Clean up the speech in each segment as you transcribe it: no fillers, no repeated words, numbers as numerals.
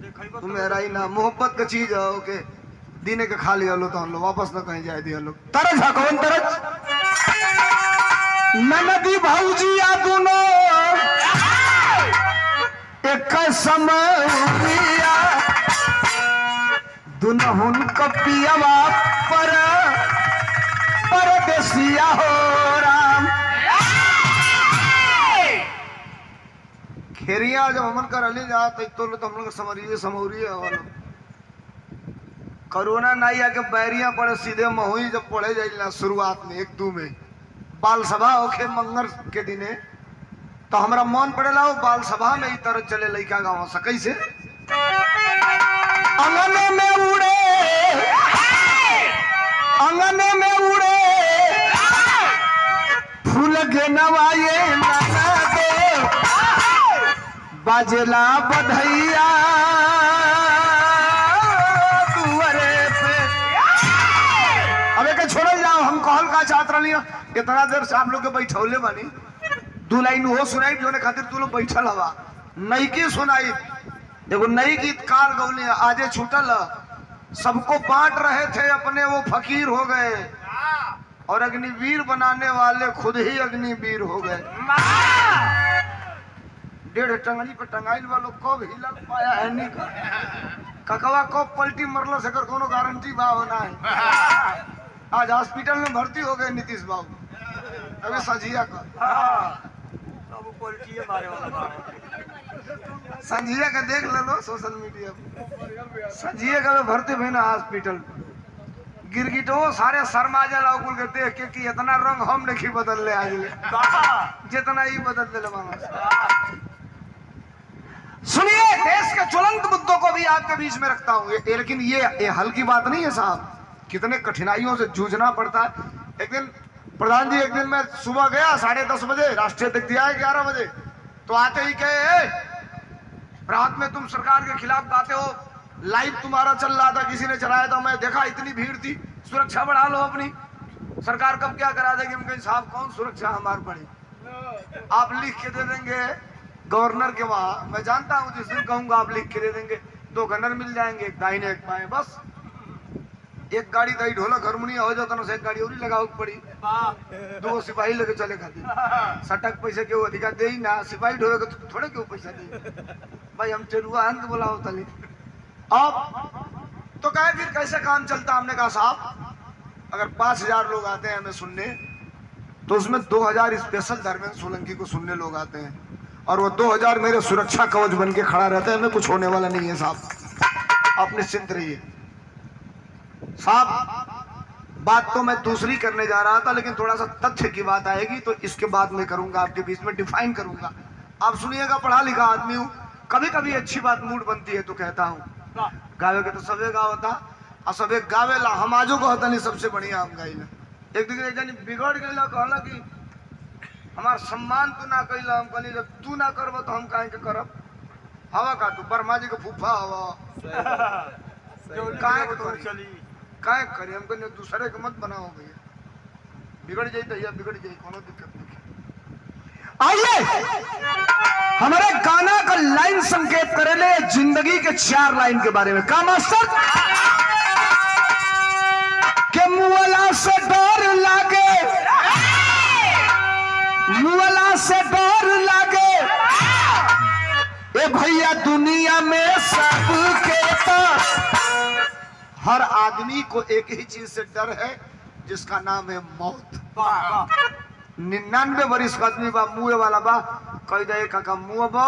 तुम मेरा ही ना मोहब्बत का चीज है ओके दीने के खा लिया लो तो हम लोग वापस ना कहीं जाए दिया लोग तरज है कौन तरज ननदी भाऊजी या दोनों एक समरिया दुनहुन कपियावा परदेसिया हो राम खेरिया जब हमन कर अली जात तो हम लोग समौरिए वाला कोरोना नहीं आके बैरियां पड़े सीधे महुई जब पढ़े जाइल ना शुरुआत में 1-2 में बाल सभा होखे मंगर के दिने तो हमारा मन पड़ेला वो बाल सभा में ही तरह चले लड़का गाँव से कैसे अंगने में उड़े फूल गेनवाए नाना दे बाजेला बधैया छोड़े जाओ हम कहल का चाहत रही इतना देर से आप लोग के बैठौले बनी 2 लाइन वो सुनाई जो खातिर तू लोग बैठल हवा नई की सुनाई देखो नई गीतकार गौली आजे छूटल सबको बांट रहे थे अपने वो फकीर हो गए और अग्निवीर बनाने वाले खुद ही अग्निवीर हो गए 1.5 टंगली पर टंगाइल वालों कब हिलल पाया है नहीं ककवा कब पलटी मरल से कोनो गारंटी बा होना है आज हॉस्पिटल में भर्ती हो गए नीतीश बाबू अभी संझिया का संझिया का देख लो सोशल मीडिया पे संझिया का भर्ती हुई ना हॉस्पिटल गिरगिटो सारे शर्मा जला के देख के कि इतना रंग हम नहीं बदल ले आज जितना ही बदल दे सुनिए देश के ज्वलंत मुद्दों को भी आपके बीच में रखता हूँ लेकिन ये हल्की बात नहीं है साहब कितने कठिनाइयों से जूझना पड़ता है एक दिन प्रधान जी एक दिन मैं सुबह गया 10:30 बजे राष्ट्रीय अध्यक्ष दिया है 11 बजे तो आते ही कहे रात में तुम सरकार के खिलाफ गाते हो लाइव तुम्हारा चल रहा था किसी ने चलाया था मैं देखा इतनी भीड़ थी सुरक्षा बढ़ा लो अपनी सरकार कब क्या करा देगी हम कहीं साहब कौन सुरक्षा हमारे पड़ी आप लिख के दे देंगे गवर्नर के वहां मैं जानता हूं जिस दिन कहूंगा आप लिख के दे देंगे 2 गनर मिल जाएंगे एक दाहिने एक बाएं बस एक गाड़ी दही ढोला घरमुनिया हो जाता ना एक गाड़ी और लगाओ पड़ी 2 सिपाही लेके चले खाते सटक पैसे के अधिकार दे ही ना सिपाही ढोवे तो थोड़े क्यों पैसा दे भाई हम चरुआ अंत बोला होता ले अब तो कहे फिर कैसे काम चलता हमने कहा साहब अगर 5000 लोग आते हैं हमें सुनने तो उसमें 2000 स्पेशल धर्मेंद्र सोलंकी को सुनने लोग आते हैं और वो 2000 मेरे सुरक्षा कवच बन के खड़ा रहता है हमें कुछ होने वाला नहीं है साहब आप निश्चिंत रहिए साहब बात तो मैं दूसरी करने जा रहा था लेकिन थोड़ा सा तथ्य की बात आएगी तो इसके बाद मैं करूंगा आपके बीच में डिफाइन करूंगा आप सुनिएगा पढ़ा लिखा आदमी हूं कभी कभी अच्छी बात मूड बनती है तो कहता हूं गावे के तो सबे गाँव होता और सबे गावे ला हम आजो को होता नहीं सबसे बढ़िया हम गाइला एक दिन बिगड़ गई कहला कि हमार सम्मान तू ना कैला हम कहली जब तू ना करब तो हम काहे के करब हवा का तू वर्मा जी के फूफा हवा काय करी हम कहने दूसरे के मत बनाओ भैया बिगड़ जाए तो बिगड़ जाए कोनो दिक्कत नहीं आइए हमारे गाना का लाइन संकेत करेले जिंदगी के 4 लाइन के बारे में का मास्टर के मुअला से डर लागे मुअला से डर लागे ए भैया दुनिया में सबके पास हर आदमी को एक ही चीज से डर है जिसका नाम है मौत 99 वर्ष का आदमी बा मुँह वाला बा कह दे काका मुँह बो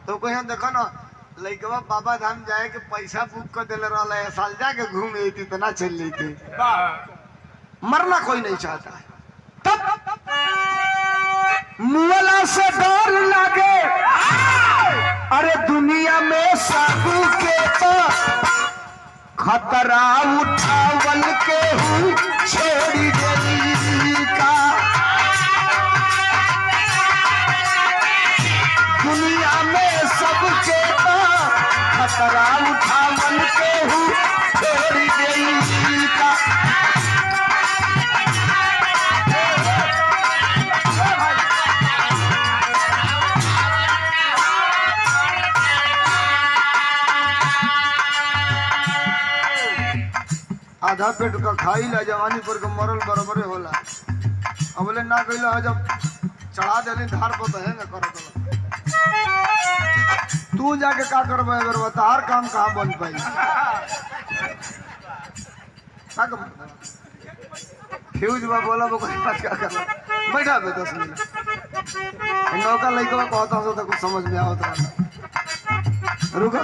तो कहीं देखो ना लड़का बाबा धाम जाए के पैसा बुक कर दिले रहा साल जाके घूम इतना चल लेते मरना कोई नहीं चाहता है तब मुअला से डर लागे अरे दुनिया में सबके पास खतरा उठावल के हूँ छोड़ी गई का दुनिया में सबके पास खतरा उठावल के हूँ छोड़ी गई का आधा पेट का खाई ला जवानी पर के मरल बराबर होला। अब बोले ना कइला है जब चढ़ा देली धार पर तो है ना करत तू जाके का करबे अगर बतार काम कहां बन पाई का कर फ्यूज बा बोला वो कोई बात क्या कर बैठा बे 10 मिनट नौका लइका कहता हो तो कुछ समझ में आवत रहा रुको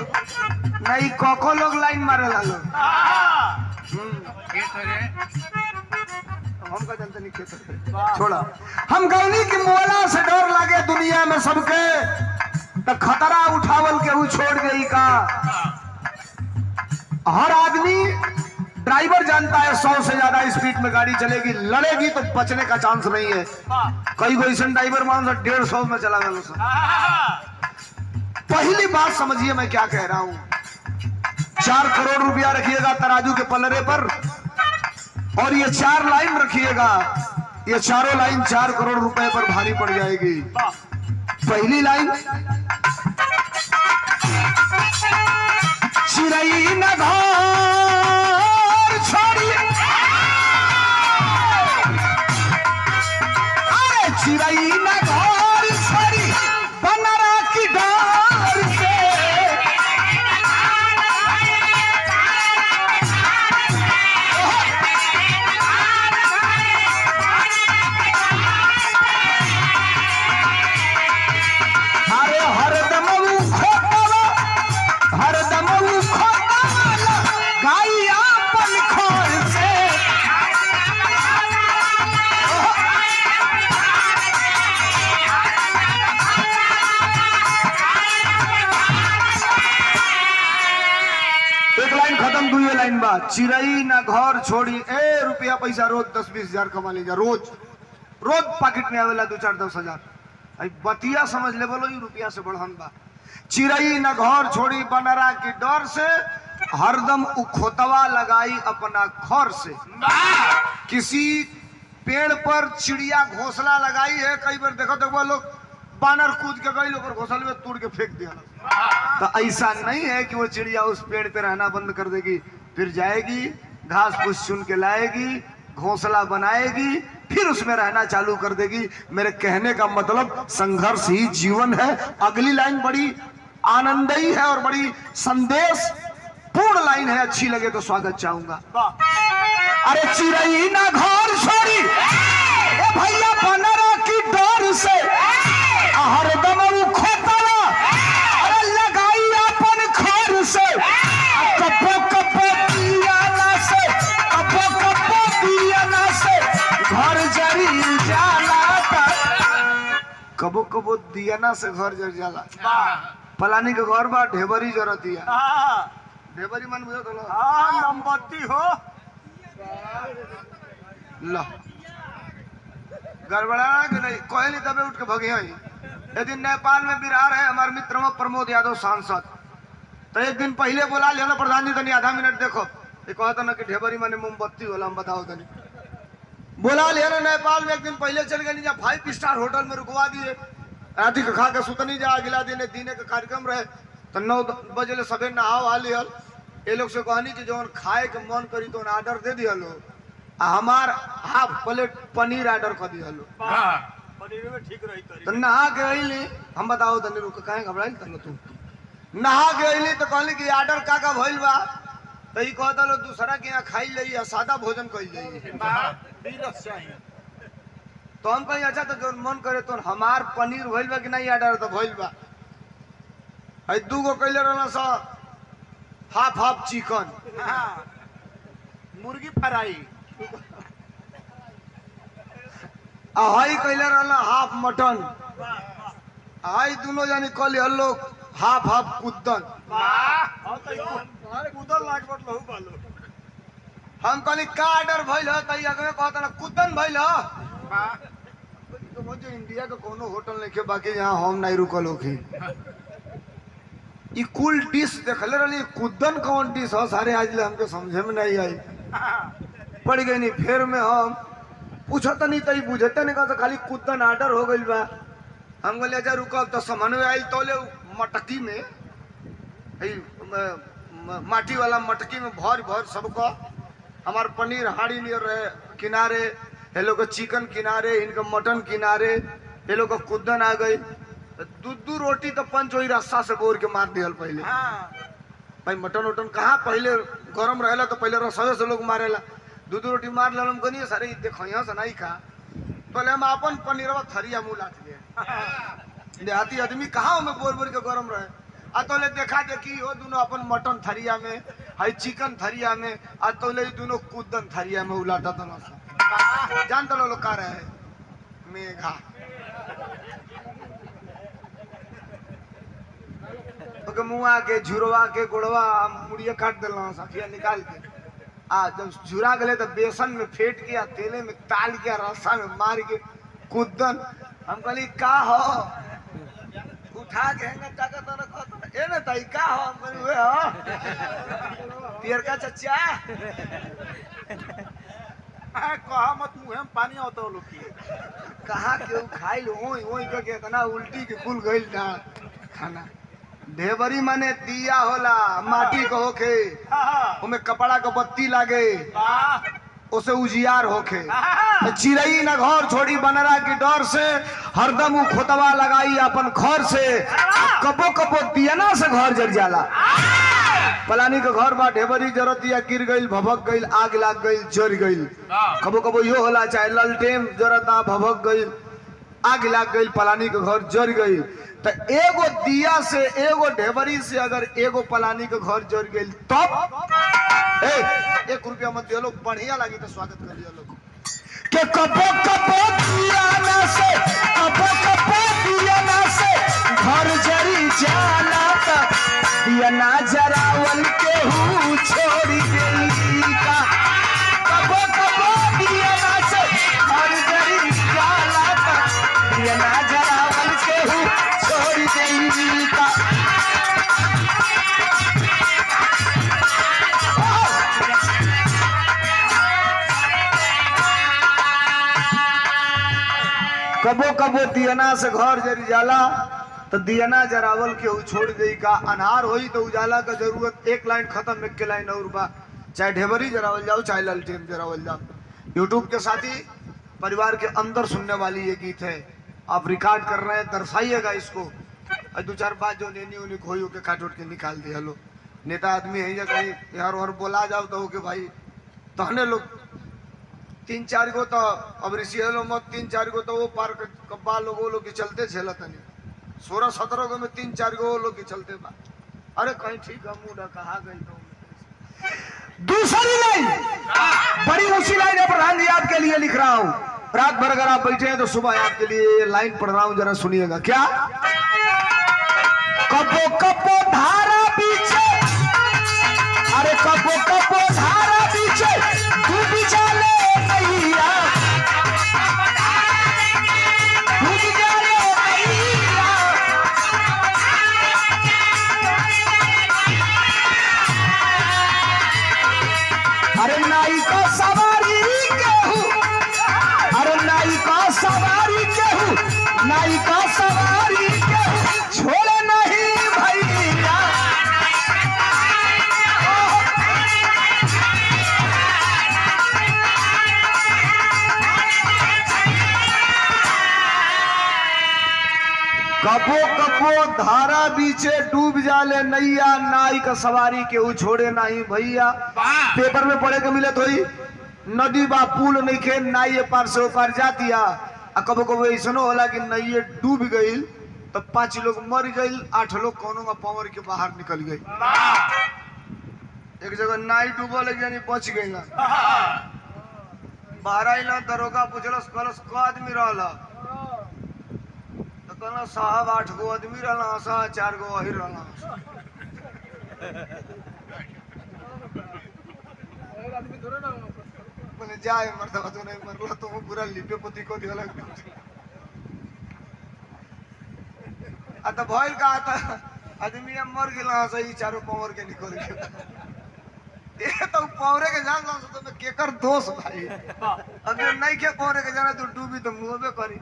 नहीं कोको लोग लाइन मारे ला लोग हम का जनता नहीं खेत छोड़ा हम कहनी कि मोला से डर लागे दुनिया में सबके तो खतरा उठावल के वो छोड़ गई का हर आदमी ड्राइवर जानता है 100 से ज्यादा स्पीड में गाड़ी चलेगी लड़ेगी तो बचने का चांस नहीं है। कई कोई ड्राइवर मान 150 में चला गया। पहली बात समझिए मैं क्या कह रहा हूं 4 करोड़ रुपया रखिएगा तराजू के पलड़े पर और ये 4 लाइन रखिएगा ये चारों लाइन 4 करोड़ रुपए पर भारी पड़ जाएगी। पहली लाइन चिरई न घर छोड़ी अरे चिरई न घर छोड़ी बनरा की डार से अरे हरदम गाई आपन खोर से एक लाइन खत्म दुई लाइन बाद चिरई ना घर छोड़ी ए रुपया पैसा रोज 10-20 हजार कमा लीजा रोज रोज पॉकेट में आवेला 2-4-10 हजार बतिया समझ ले बोलो रुपया से बढ़न बा चिरई न घर छोड़ी बनरा की डर से हरदम उखोतवा लगाई अपना घर से। किसी पेड़ पर चिड़िया घोंसला लगाई है कई बार देखो लोग बानर कूद के गई ऊपर घोंसले में तोड़ के फेंक दिया तो ऐसा नहीं है कि वो चिड़िया उस पेड़ पे रहना बंद कर देगी फिर जाएगी घास फूस चुन के लाएगी घोंसला बनाएगी फिर उसमें रहना चालू कर देगी। मेरे कहने का मतलब संघर्ष ही जीवन है। अगली लाइन बड़ी आनंदयी है और बड़ी संदेश पूर्ण लाइन है अच्छी लगे तो स्वागत चाहूंगा। अरे चिरई ना घर छोड़ी ए भैया बनरा की डर से हरदम खोतला अरे लगाई अपन घर से कपो कपो दियाना से कपो कपो दियाना से घर जरी जाला कबो कबो दियाना से घर जर जाला फलानी के घर बा ढेबरी जरतिया ढेबरी मन बुझो तो मोमबत्ती हो ला गड़बड़ा के नहीं कोई नहीं तबे उठ के भगे हई। एक दिन नेपाल में बिहार है हमारे मित्र में प्रमोद यादव सांसद तो एक दिन पहले बोला लिया प्रधान जी तनी आधा मिनट देखो ये कहता ना कि ढेबरी माने मोमबत्ती होला हम बताओ तनी बोला लिया नेपाल में एक दिन पहले चल गए 5 स्टार होटल में रुकवा दिए राती के खा के सुतनी जा अगला दिन दीने का कार्यक्रम रहे तो 9 बजे ले सबे नहा वहा लियल ये लोग से कहनी कि जो खाए के मन करी तो ऑर्डर दे दिया लो हमार हाफ प्लेट पनीर ऑर्डर कर दिया लो पनीर में ठीक रही तो नहा के अइली हम बताओ तनी रुक काहे घबराइल तन तू नहा के अइली तो कहली कि ऑर्डर का भइल बा तो ई कहता लो दूसरा के यहाँ खाई ले या सादा भोजन कइल जाई तो हम कहीं अच्छा तो जो मन करे तो हमार पनीर भइल बा कि नहीं ऑर्डर तो भइल बा है 2 गो कइले रहना सा हाफ चिकन मुर्गी फ्राई हाई कइले रहना हाफ मटन हाई दोनों जानी कल हल्लो हाफ कुद्दन हम कहली का ऑर्डर भइल ह त अगवे कहता ना कुद्दन भइल ह तो मुझे इंडिया का कोनो होटल नहीं के बाकी यहाँ हम नहीं रुकल होखी ई कुल डिश देखले रही कुद्दन कौन डिश हो सारे आज ले हमके समझे में नहीं आई पड़ गई नहीं फिर में हम पूछता नहीं तई बुझते नहीं कहा खाली कुद्दन ऑर्डर हो गई बा हम बोले अच्छा रुको तो समन्वय आई तोले मटकी में माटी वाला मटकी में भर सबको हमार पनीर हाड़ी नियर रहे किनारे, ये लोग चिकन किनारे, इनका मटन किनारे, ये लोग कुदन आ गई। दू रोटी तो पंच वही रस्सा से बोर के मार दियल पहले। भाई मटन उटन कहाँ पहले गरम रहेला तो पहले रसोई से लोग मारेला। दू रोटी मार लेलम कनी सारे देखो यहाँ से नहीं खा पहले हम अपन पनीरवा थरिया मुँह लात गए। देहाती आदमी कहाँ में बोर बोर के गरम रहे आ तो ले देखा देखी हो दोनों अपन मटन थरिया में हाई चिकन थरिया में आ तो ले दोनों कुदन थरिया में उलाटा दोनों से जानते लोग का रहे मेघा तो मुआ के झुरवा के गोड़वा मुड़िया काट दिल सखिया निकाल के आ जब झुरा गले तो बेसन में फेंट के तेले में ताल के रस्सा में मार के कुदन हम कहली का हो उठा के ए ना ताई का हो हम कहली वे हो पियर का चच्चा कहा मत मुंह में पानी आता लोग की कहा के खाई लो ओई ओई के इतना उल्टी के कुल गइल ना खाना ढेबरी माने दिया होला माटी को होखे उमे कपड़ा को बत्ती लागे उसे उजियार होखे चिड़ई न घर छोड़ी बनरा की डर से हरदम उ खोतवा लगाई अपन घर से कबो कबो दियना से घर जर जाला। पलानी के घर बा ढेबरी जरत दिया गिर गईल भभक गईल आग लाग गईल जर गईल कबो कबो यो होला चाहे ललटेन जरता भभक गईल आग लाग गईल पलानी के घर जर गईल तो एगो दिया से एगो ढेबरी से अगर एगो पलानी के घर जर गईल तब एक रुपया मत दियो लोग बढ़िया लगी तो स्वागत कर दिया लोग के कबो कबो दियाना से घर जरी जाला त दियाना जरावल के हु छोड़ी गई का कबो कबो दियाना से घर जरी जाला त दियाना जरावल के हु छोड़ी गई का। कबो कबो दियना से घर जरी जाला तो दियना जरावल के छोड़ गई का अनहार होई तो उजाला का जरूरत एक लाइन खत्म एक के लाइन और बा चाहे ढेबरी जरावल जाओ चाहे ललटेन जरावल जाओ। यूट्यूब के साथी परिवार के अंदर सुनने वाली ये गीत है आप रिकॉर्ड कर रहे हैं दर्शाइएगा इसको और दो चार बात जो नेनी उन्हीं खोई के काट उठ के निकाल दिया लो नेता आदमी है कहीं यार और बोला जाओ तो कि भाई तहने लोग 3-4 गो तो अब ऋषिलो मत 3-4 गो तो वो पार कब्बा लोगो लोग के चलते झेलत नहीं 16-17 गो में 3-4 गो लोग के चलते बा अरे कहीं ठीक है मुंडा कहा गई तो दूसरी लाइन बड़ी ऊंची लाइन है प्रधान जी आपके लिए लिख रहा हूँ रात भर अगर आप बैठे हैं तो सुबह आपके लिए लाइन पढ़ रहा हूँ जरा सुनिएगा क्या कबो कबो धारा पीछे अरे कबो कबो धारा पीछे डूब जाले अरे नाई का सवारी केहू अरे नाई का सवारी केहू नाई का सवारी केहू छोड़े नहीं भैया कबो कबो धारा बीचे डूब जाले नैया नाई का सवारी केहू छोड़े नहीं भैया। पेपर में पढ़े के मिले थोड़ी नदी बा पुल नहीं खे नाई पार से पार जातिया आ कबो कबो ऐसा होला कि नैये डूब गई तो 5 लोग मर गई 8 लोग कोनो में पवर के बाहर निकल गई। एक जगह नाई डूबो लग यानी बच गई ना बाहर आइल दरोगा पूछलस कहलस क आदमी रहला तो कहला साहब 8 गो आदमी रहला सा 4 गो वही रहला बोले जाए मरता तो नहीं मरला तो वो पूरा लिपे पति को दिया लग आता भइल का आता आदमी मर गेला सही चारों पावर के निकल गया ये तो पौरे के जान तो मैं केकर दोष भाई अगर नहीं के पौरे के जाना तो डूबी तो मुंह करी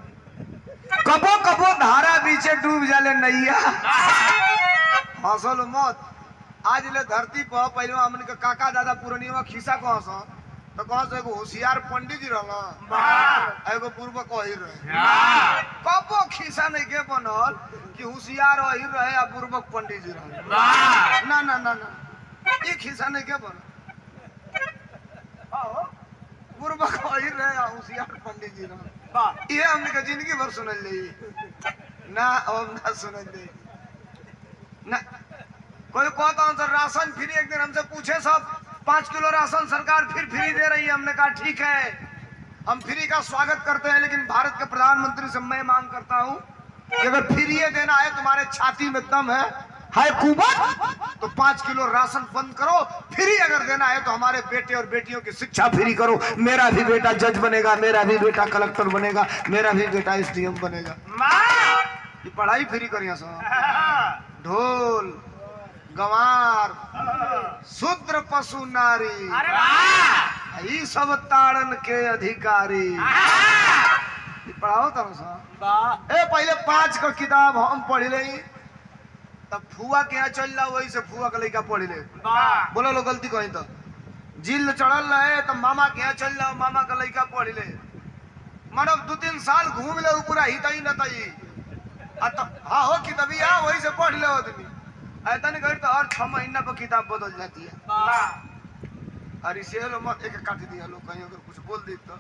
कबो कबो धारा बीचे डूब जाले नैया हंसल मत आज ले धरती पर पहले हमन के काका दादा पुरनिया खिस्सा को हंस तो कहा से एगो होशियार पंडित जी रहला एगो पूर्वक अहिर रहे कबो खिस्सा नहीं के बनल कि होशियार अहिर रहे आ पूर्वक पंडित जी रहे ना ना ना ना ये खिस्सा नहीं के बनल पूर्वक अहिर रहे आ होशियार पंडित जी रहे ये हमने का जिंदगी भर सुनल जाई ना हम ना सुनल जाई ना कोई कहता हूँ सर राशन फ्री एक दिन हमसे पूछे सब 5 किलो राशन सरकार फिर फ्री दे रही है हमने कहा ठीक है हम फ्री का स्वागत करते हैं लेकिन भारत के प्रधानमंत्री से मैं मांग करता हूँ कि अगर फ्री देना है तुम्हारे छाती में दम है कुबत तो 5 किलो राशन बंद करो फ्री अगर देना है तो हमारे बेटे और बेटियों की शिक्षा फ्री करो मेरा भी बेटा जज बनेगा मेरा भी बेटा कलेक्टर बनेगा मेरा भी बेटा SDM बनेगा ये पढ़ाई फ्री करिए सब ढोल गंवार शूद्र पशु नारी ई सब ताड़न के अधिकारी पढ़ाओ तरह ए पहले 5 का किताब हम पढ़ ले तब फुआ के यहाँ चल जाओ वही से फुआ का लड़का पढ़ ले बोलो लो गलती कहीं तो जिल चढ़ल रहे तब मामा के यहाँ चल जाओ मामा का लड़का पढ़ ले मतलब 2-3 साल घूम ले पूरा हितई नतई हाँ हो किताबिया वही से पढ़ ले आदमी ऐसा नहीं तो हर 6 महीना पर किताब बदल जाती है और इसे लो मत एक काट दिया लोग कहीं अगर कुछ बोल दी तो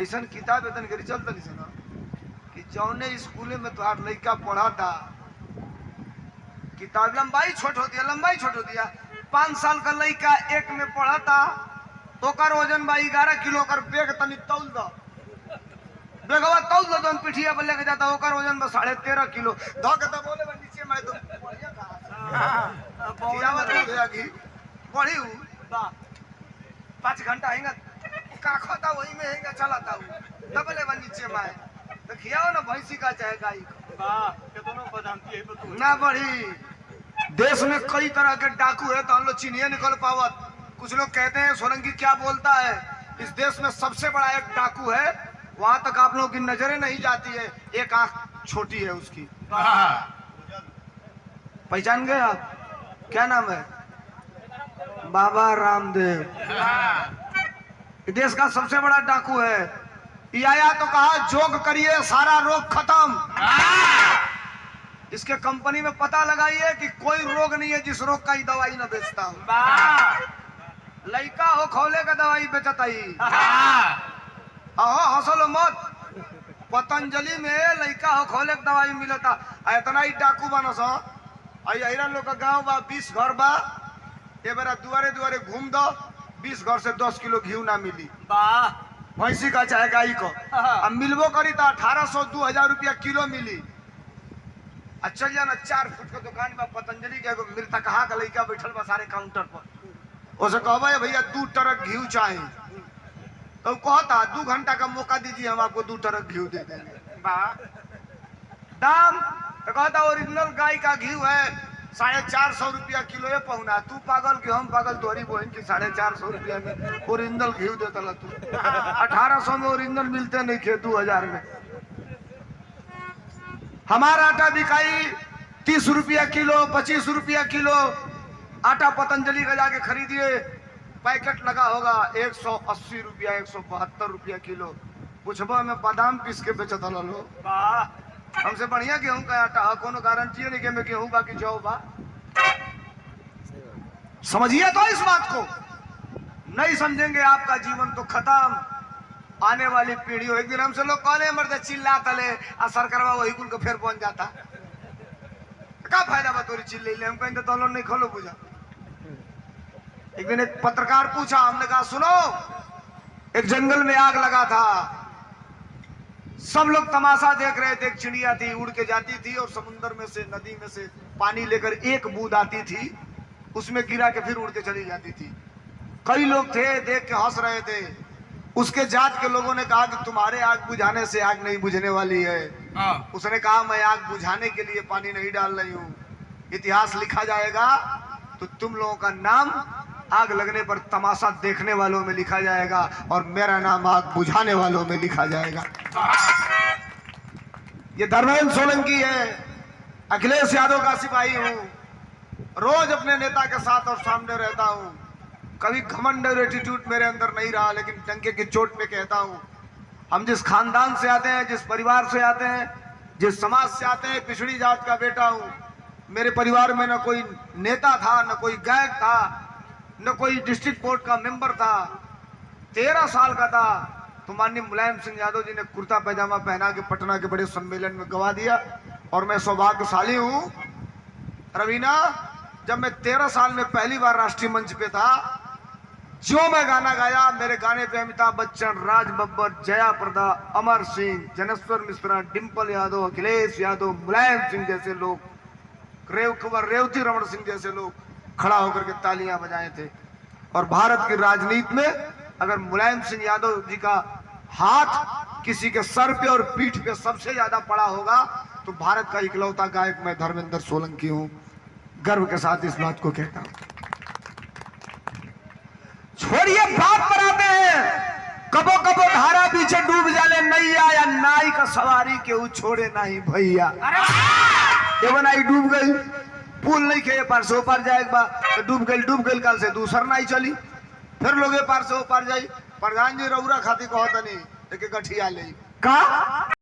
ऐसा किताब इतनी करी चलता नहीं सुना कि जौने स्कूल में तो लड़का पढ़ा था किताब लंबाई छोट होती है 5 साल का लड़का एक में पढ़ा था ओकर वजन बा 11 किलो कर बैग तनी तौल दो बेगवा तौल दो जौन पिठिया पर लेके जाता ओकर वजन बा 13.5 किलो धो के तो बोले नीचे मैं तो पढ़ी 5 घंटा हैगा काखता वही में हैगा चलाता हूँ दबले बन नीचे में तो खियाओ ना भैंसी का चाहे गाय ना बढ़ी देश में कई तरह के डाकू है तो हम लोग चिन्हिए निकल पावत कुछ लोग कहते हैं सोलंकी क्या बोलता है इस देश में सबसे बड़ा एक डाकू है वहां तक आप लोगों की नजरें नहीं जाती है एक आंख छोटी है उसकी पहचान गए आप क्या नाम है बाबा रामदेव देश का सबसे बड़ा डाकू है ये आया तो कहा जोग करिए सारा रोग खत्म इसके कंपनी में पता लगाइए कि कोई रोग नहीं है जिस रोग का ही दवाई न बेचता हूं लड़का हो खोले का दवाई बेचता ही हंसलो मत पतंजलि में लड़का हो खोले का दवाई मिलता इतना ही डाकू बनो सो अहिरन लोग का गाँव बा 20 घर बा ये बेरा दुआरे दुआरे घूम दो 20 घर से 10 किलो घी ना मिली भैंसी का चाहे गाय को अब मिलबो करी तो 1800-2000 रुपया किलो मिली चल जाना 4 फुट का दुकान में पतंजलि के मृतक कहा का लड़का बैठल बा सारे काउंटर पर उसे कहबा भैया 2 ट्रक घी चाहिए तो कहता 2 घंटा का मौका दीजिए हम आपको 2 ट्रक घी दे देंगे दाम तो कहता ओरिजिनल गाय का घी है 450 रुपया किलो है पहुना तू पागल कि हम पागल तोरी बहन की 450 रुपया में ओरिजिनल घी देता तू 1800 में ओरिजिनल मिलते नहीं खे 2000 में हमारा आटा बिकाई 30 रुपया किलो 25 रुपया किलो आटा पतंजलि का जाके खरीदिए पैकेट लगा होगा 180 रुपया 172 रुपया किलो पूछबा में बादाम पीस के बेचता लो हमसे बढ़िया गेहूं का आटा कोनो गारंटी नहीं कि मैं गेहूं का कि जौ बा समझिए तो इस बात को नहीं समझेंगे आपका जीवन तो खत्म आने वाली पीढ़ी हो एक दिन हमसे लोग कहले मर्द चिल्ला तले आ सरकारवा वही कुल को फिर पहुंच जाता का फायदा बतौरी चिल्ले ले हम कहें तो नहीं खोलो पूछा एक दिन एक पत्रकार पूछा हमने कहा सुनो एक जंगल में आग लगा था सब लोग तमाशा देख रहे थे एक चिड़िया थी उड़ के जाती थी और समुद्र में से नदी में से पानी लेकर एक बूंद आती थी उसमें गिरा के फिर उड़ के चली जाती थी कई लोग थे देख के हंस रहे थे उसके जात के लोगों ने कहा कि तुम्हारे आग बुझाने से आग नहीं बुझने वाली है उसने कहा मैं आग बुझाने के लिए पानी नहीं डाल रही हूँ इतिहास लिखा जाएगा तो तुम लोगों का नाम आग लगने पर तमाशा देखने वालों में लिखा जाएगा और मेरा नाम आग बुझाने वालों में लिखा जाएगा ये धर्मेंद्र सोलंकी है अखिलेश यादव का सिपाही हूँ रोज अपने नेता के साथ और सामने रहता हूँ कभी घमंड और एटीट्यूड मेरे अंदर नहीं रहा, लेकिन डंके की चोट पे कहता हूँ, हम जिस खानदान से आते हैं, जिस परिवार से आते हैं, जिस समाज से आते हैं, पिछड़ी जात का बेटा हूँ। मेरे परिवार में न कोई नेता था, न कोई गायक था, न कोई डिस्ट्रिक्ट कोर्ट का मेंबर था। 13 साल का था तो माननीय मुलायम सिंह यादव जी ने कुर्ता पैजामा पहना के पटना के बड़े सम्मेलन में गवा दिया। और मैं सौभाग्यशाली हूँ रवीना, जब मैं 13 साल में पहली बार राष्ट्रीय मंच पे था, जो मैं गाना गाया, मेरे गाने पे अमिताभ बच्चन, राज बब्बर, जया प्रदा, अमर सिंह, जनेश्वर मिश्रा, डिम्पल यादव, अखिलेश यादव, मुलायम सिंह जैसे लोग, रेवती रमन सिंह जैसे लोग खड़ा होकर के तालियां बजाए थे। और भारत की राजनीति में अगर मुलायम सिंह यादव जी का हाथ किसी के सर पे और पीठ पे सबसे ज्यादा पड़ा होगा तो भारत का इकलौता गायक मैं धर्मेंद्र सोलंकी हूं। गर्व के साथ इस बात को कहता हूं। छोड़िए बात पर आते हैं, कबो कबो धारा पीछे डूब जाले नैया, या नाई का सवारी के छोड़े नहीं भैया। ये नाई डूब गई, पुल नहीं खे पार से पार जाए, तो डूब गई कल से दूसर नाई चली, फिर लोग पार से पार जाई। प्रधान जी रउरा खाती कहता नहीं, एक गठिया ले का